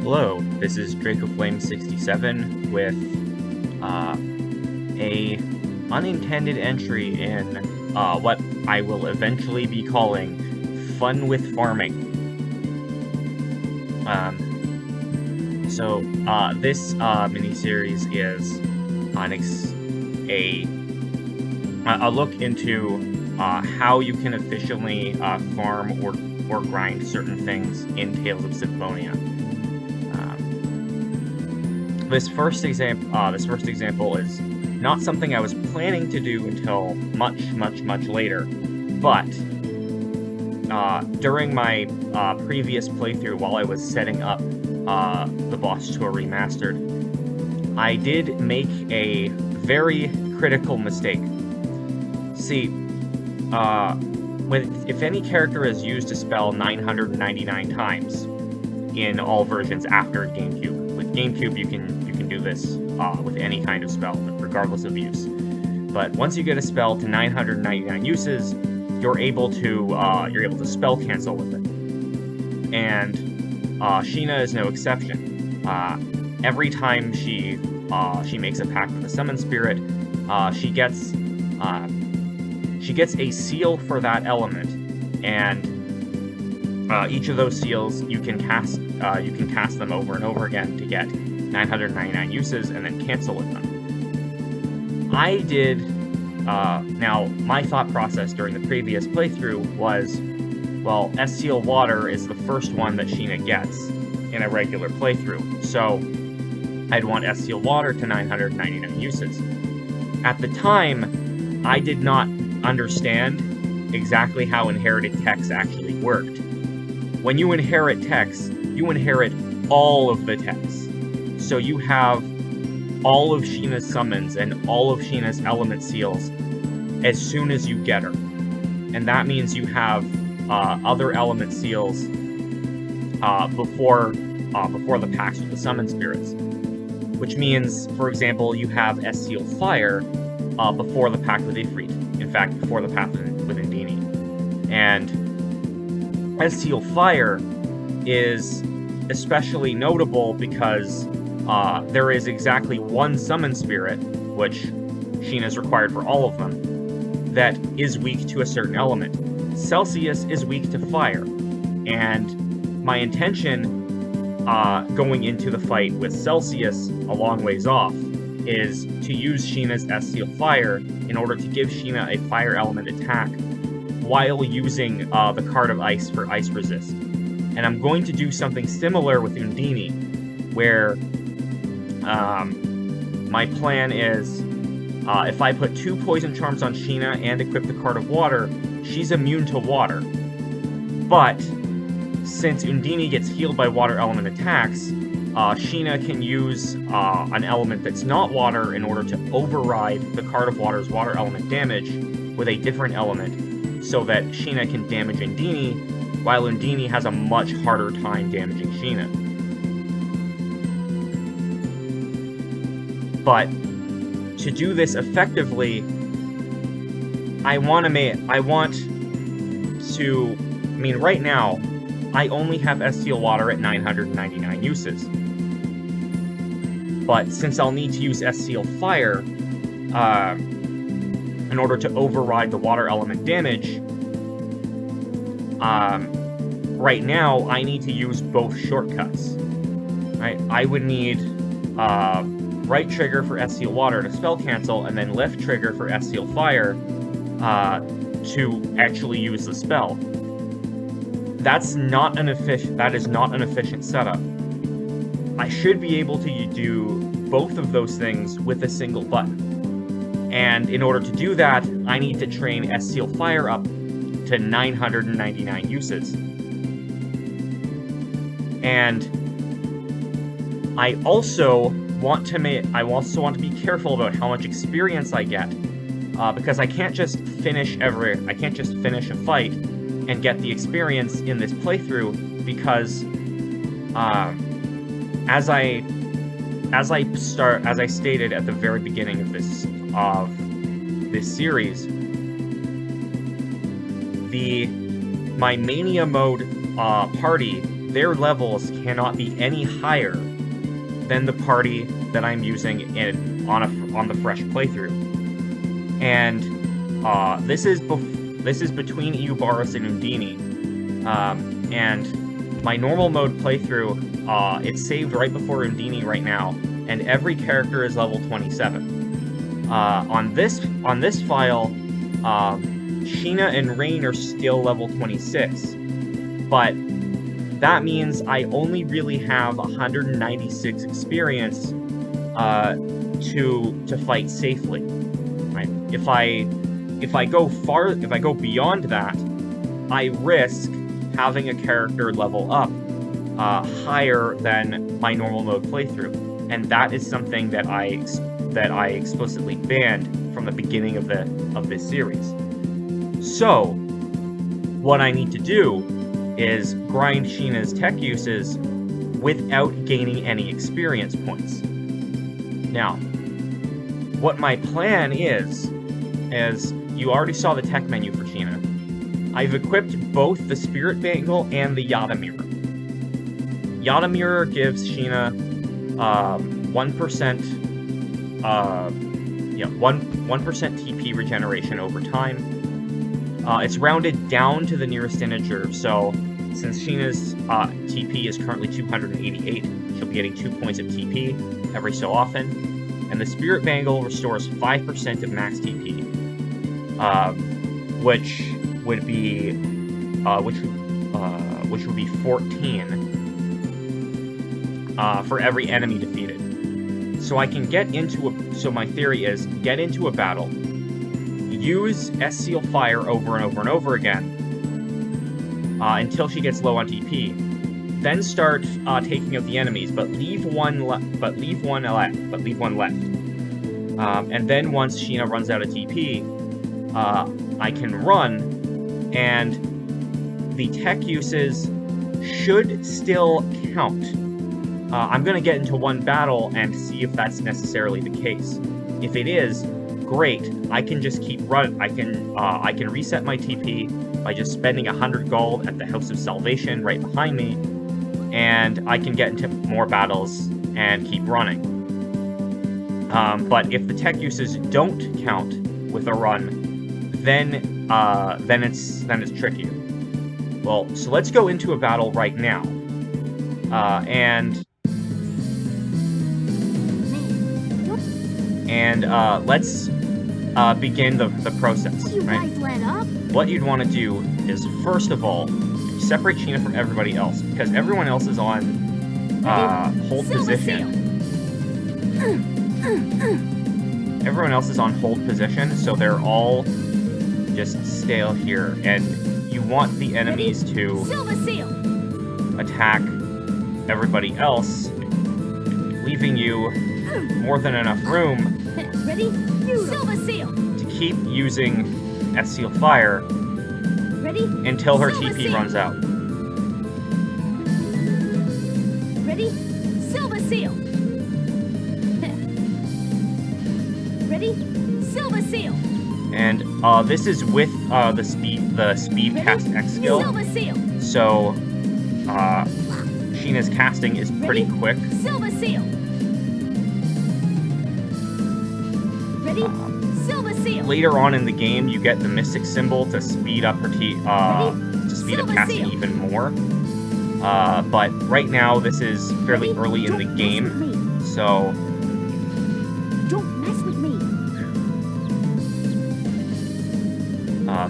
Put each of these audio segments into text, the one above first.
Hello, this is DracoFlame67 with a unintended entry in what I will eventually be calling Fun with Farming. This miniseries is a look into how you can efficiently farm or grind certain things in Tales of Symphonia. This first example is not something I was planning to do until much later, but during my previous playthrough, while I was setting up the Boss Tour Remastered, I did make a very critical mistake. See, if any character is used a spell 999 times in all versions after GameCube. With GameCube, you can do this with any kind of spell, regardless of use. But once you get a spell to 999 uses, you're able to spell cancel with it. And Sheena is no exception. Every time she makes a pact with a summon spirit, she gets a seal for that element, and each of those seals you can cast them over and over again to get 999 uses and then cancel with them. I did now my thought process during the previous playthrough was, well, S-Seal Water is the first one that Sheena gets in a regular playthrough, so I'd want S-Seal Water to 999 uses. At the time, I did not understand exactly how inherited text actually worked. When you inherit text, you inherit all of the text. So you have all of Sheena's summons and all of Sheena's element seals as soon as you get her. And that means you have other element seals before the pacts with the summon spirits. Which means, for example, you have S-Seal Fire before the pact with Ifrit. In fact, before the pact with Undini. And S-Seal Fire is especially notable because there is exactly one summon spirit, which Sheena is required for all of them, that is weak to a certain element. Celsius is weak to fire, and my intention going into the fight with Celsius a long ways off is to use Sheena's S-Seal Fire in order to give Sheena a fire element attack while using the card of Ice for Ice Resist. And I'm going to do something similar with Undini, where my plan is, if I put 2 Poison Charms on Sheena and equip the card of Water, she's immune to Water. But since Undini gets healed by Water element attacks, Sheena can use an element that's not Water in order to override the card of Water's Water element damage with a different element, so that Sheena can damage Undini, while Undini has a much harder time damaging Sheena. But to do this effectively, right now, I only have S-Seal Water at 999 uses. But since I'll need to use S-Seal Fire in order to override the water element damage, right now I need to use both shortcuts. Right? I would need right trigger for S-Seal Water to spell cancel, and then left trigger for S-Seal Fire to actually use the spell. That is not an efficient setup. I should be able to do both of those things with a single button. And in order to do that, I need to train S-Seal Fire up to 999 uses. And I also want to be careful about how much experience I get, because I can't just finish a fight and get the experience in this playthrough, because as I stated at the very beginning of this series, my Mania mode party their levels cannot be any higher than the party that I'm using on the fresh playthrough. And this is between Eobaris and Undine. And my normal mode playthrough, it's saved right before Undine right now, and every character is level 27. On this file, Sheena and Raine are still level 26, but that means I only really have 196 experience to fight safely. Right? If I go beyond that, I risk having a character level up higher than my normal mode playthrough, and that is something that I explicitly banned from the beginning of this series. So, what I need to do is grind Sheena's tech uses without gaining any experience points. Now, what my plan is you already saw the tech menu for Sheena. I've equipped both the Spirit Bangle and the Yada Mirror. Yada Mirror gives Sheena 1% 1% TP regeneration over time. It's rounded down to the nearest integer, so since Sheena's TP is currently 288, she'll be getting 2 points of TP every so often. And the Spirit Bangle restores 5% of max TP, which would be 14 for every enemy defeated. So I can so my theory is, get into a battle, use S-Seal Fire over and over and over again, until she gets low on TP, then start taking out the enemies, but leave one left. And then once Sheena runs out of TP, I can run, and the tech uses should still count. I'm going to get into one battle and see if that's necessarily the case. If it is, great. I can just keep running. I can reset my TP by just spending 100 gold at the House of Salvation right behind me, and I can get into more battles and keep running. But if the tech uses don't count with a run, then it's trickier. Well, so let's go into a battle right now, and let's begin the process. Right? What you'd want to do is, first of all, separate Sheena from everybody else, because everyone else is on hold position. Everyone else is on hold position, so they're all just stale here, and you want the enemies to attack everybody else, leaving you more than enough room to keep using S-Seal Fire until her TP runs out. Ready? Silver Seal! Ready? Silver Seal! And this is with the speed cast X skill. So Sheena's casting is pretty quick. Silver Seal! Ready? Silver Seal! Later on in the game, you get the Mystic Symbol to speed up her casting even more. But right now, this is fairly early in the game, so don't mess with me.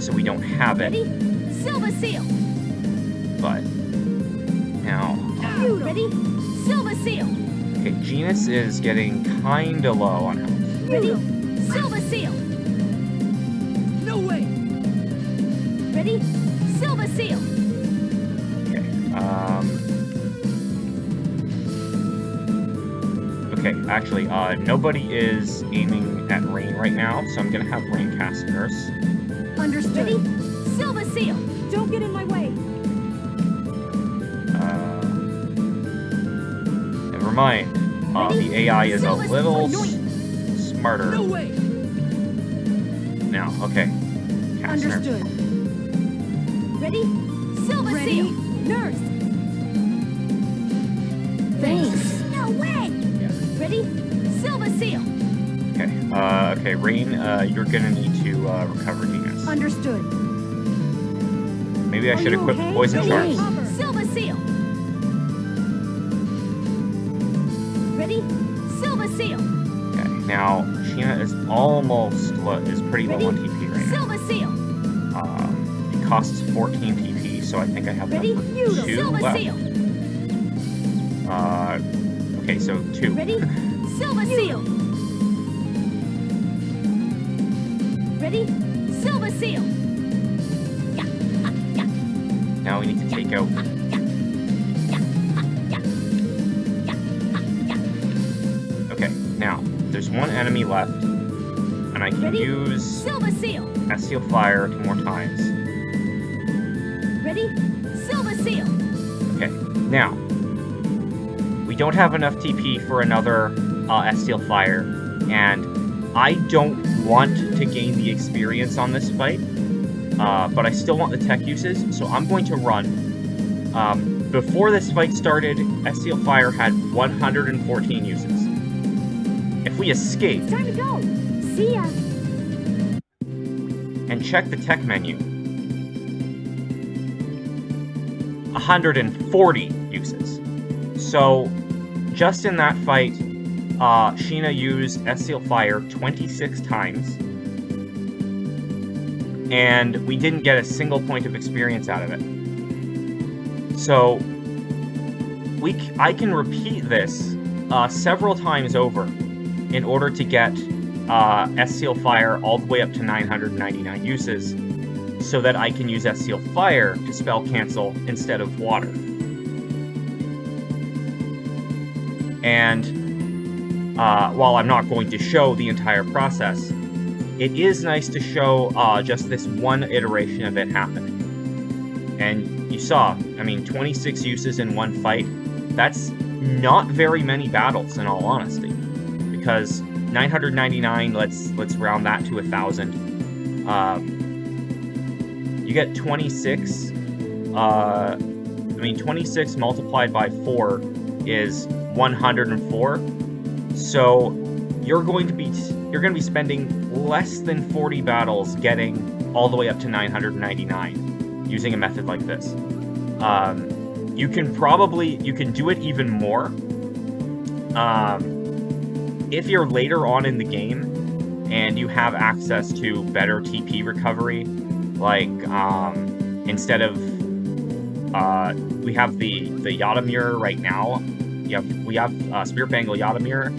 So we don't have it. Ready? Silver Seal! But now, Ready? Silver Seal! okay, Genus is getting kinda low on health. Ready? Silver Seal! No way! Ready? Silver Seal! Okay, actually, nobody is aiming at Raine right now, so I'm gonna have Raine cast Nurse. Understood. Ready? Silver Seal! Don't get in my way! Never mind. The AI is a little smarter. No way! Now, okay. Cast Nurse. Understood. Ready? Silver Ready? Seal! Nurse! Ready? Silver seal. Okay, Raine, you're gonna need to recover Venus. Understood. Maybe I Are should you equip okay? poison Ready? charms. Silver seal. Ready? Silver seal. Okay, now Sheena is is pretty low on TP right now. Silver seal. It costs 14 TP, so I think I have Ready? enough for You. 2 Silver left. seal. Okay, so 2. Ready? Silver seal. Ready? Silver seal. Yeah, yeah, Now we need to take out. Okay, now there's one enemy left, and I can Ready? use Silver seal. Seal Fire 2 more times. Ready? Silver seal. Okay, now we don't have enough TP for another Seal Fire, and I don't want to gain the experience on this fight, but I still want the tech uses, so I'm going to run. Before this fight started, Seal Fire had 114 uses. If we escape It's time to go. See ya. and check the tech menu, 140 uses. So, just in that fight, Sheena used Seal Fire 26 times, and we didn't get a single point of experience out of it. So, I can repeat this several times over in order to get Seal Fire all the way up to 999 uses, so that I can use Seal Fire to spell cancel instead of water. And while I'm not going to show the entire process, it is nice to show just this one iteration of it happening. And you saw, I mean, 26 uses in one fight. That's not very many battles, in all honesty, because 999. Let's round that to 1,000. You get 26. 26 multiplied by 4 is 104. So you're going to be spending less than 40 battles getting all the way up to 999 using a method like this. You can do it even more if you're later on in the game and you have access to better TP recovery. Like instead of we have the Yadamir right now. We have Spirit Bangle Yadamir.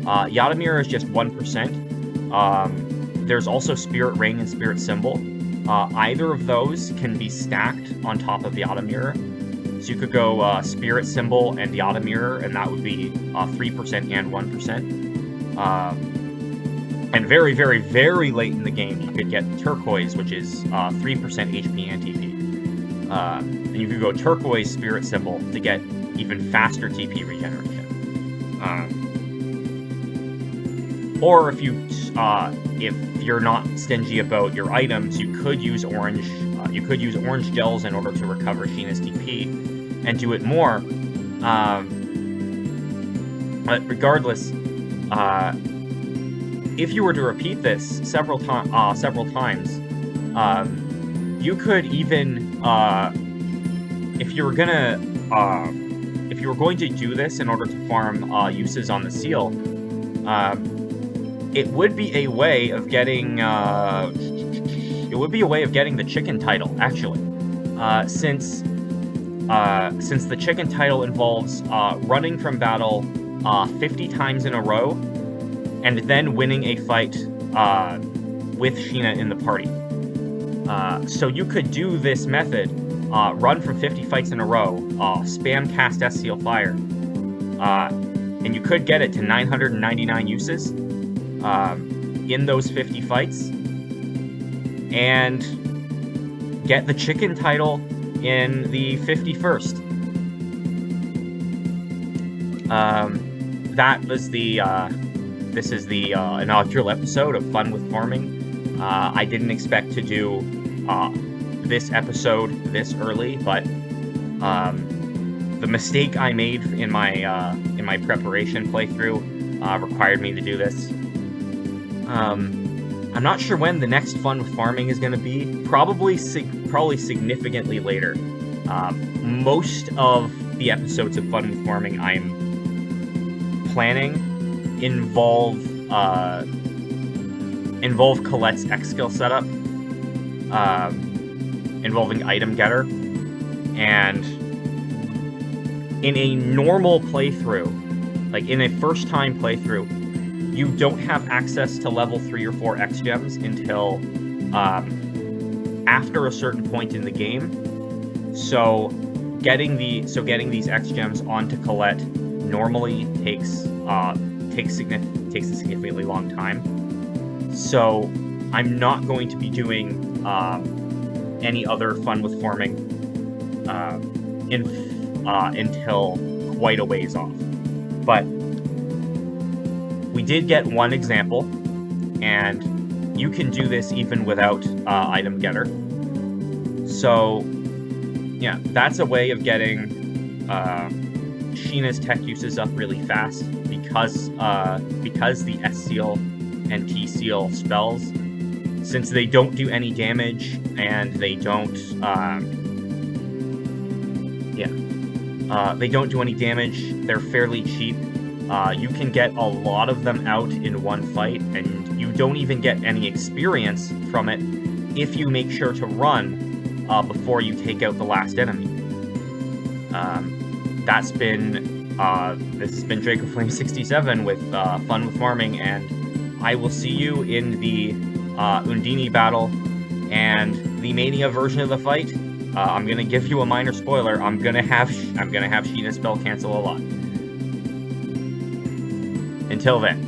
Yadamir is just 1%. There's also Spirit Ring and Spirit Symbol. Either of those can be stacked on top of Yadamir. So you could go Spirit Symbol and Yadamir, and that would be 3% and 1%. And very, very, very late in the game, you could get Turquoise, which is 3% HP and TP. And you could go Turquoise Spirit Symbol to get even faster TP regeneration. Or if you're not stingy about your items, you could use orange. You could use orange gels in order to recover Sheena's TP and do it more. But regardless, if you were to repeat this several times, you could even, if you were going to do this in order to farm uses on the seal, it would be a way of getting the chicken title, actually, since the chicken title involves running from battle 50 times in a row and then winning a fight with Sheena in the party. So you could do this method, run from 50 fights in a row, spam cast Seal Fire, and you could get it to 999 uses in those 50 fights, and get the chicken title in the 51st. This is the inaugural episode of Fun with Farming. I didn't expect to do this episode this early, but the mistake I made in my preparation playthrough required me to do this. I'm not sure when the next Fun with Farming is going to be. Probably significantly later. Most of the episodes of Fun with Farming I'm planning involve Colette's X skill setup, involving Item Getter, and in a normal playthrough, like in a first-time playthrough, you don't have access to level 3 or 4 X gems until after a certain point in the game. So getting these X gems onto Colette normally takes a significantly long time. So I'm not going to be doing any other Fun with Farming until quite a ways off. But we did get one example, and you can do this even without Item Getter. So yeah, that's a way of getting Sheena's tech uses up really fast, because the S seal and T seal spells, since they don't do any damage and they don't they don't do any damage, they're fairly cheap. You can get a lot of them out in one fight, and you don't even get any experience from it if you make sure to run before you take out the last enemy. This has been DracoFlame67 with Fun with Farming, and I will see you in the Undini battle and the Mania version of the fight. I'm gonna give you a minor spoiler. I'm gonna have Sheena spell cancel a lot. Until then.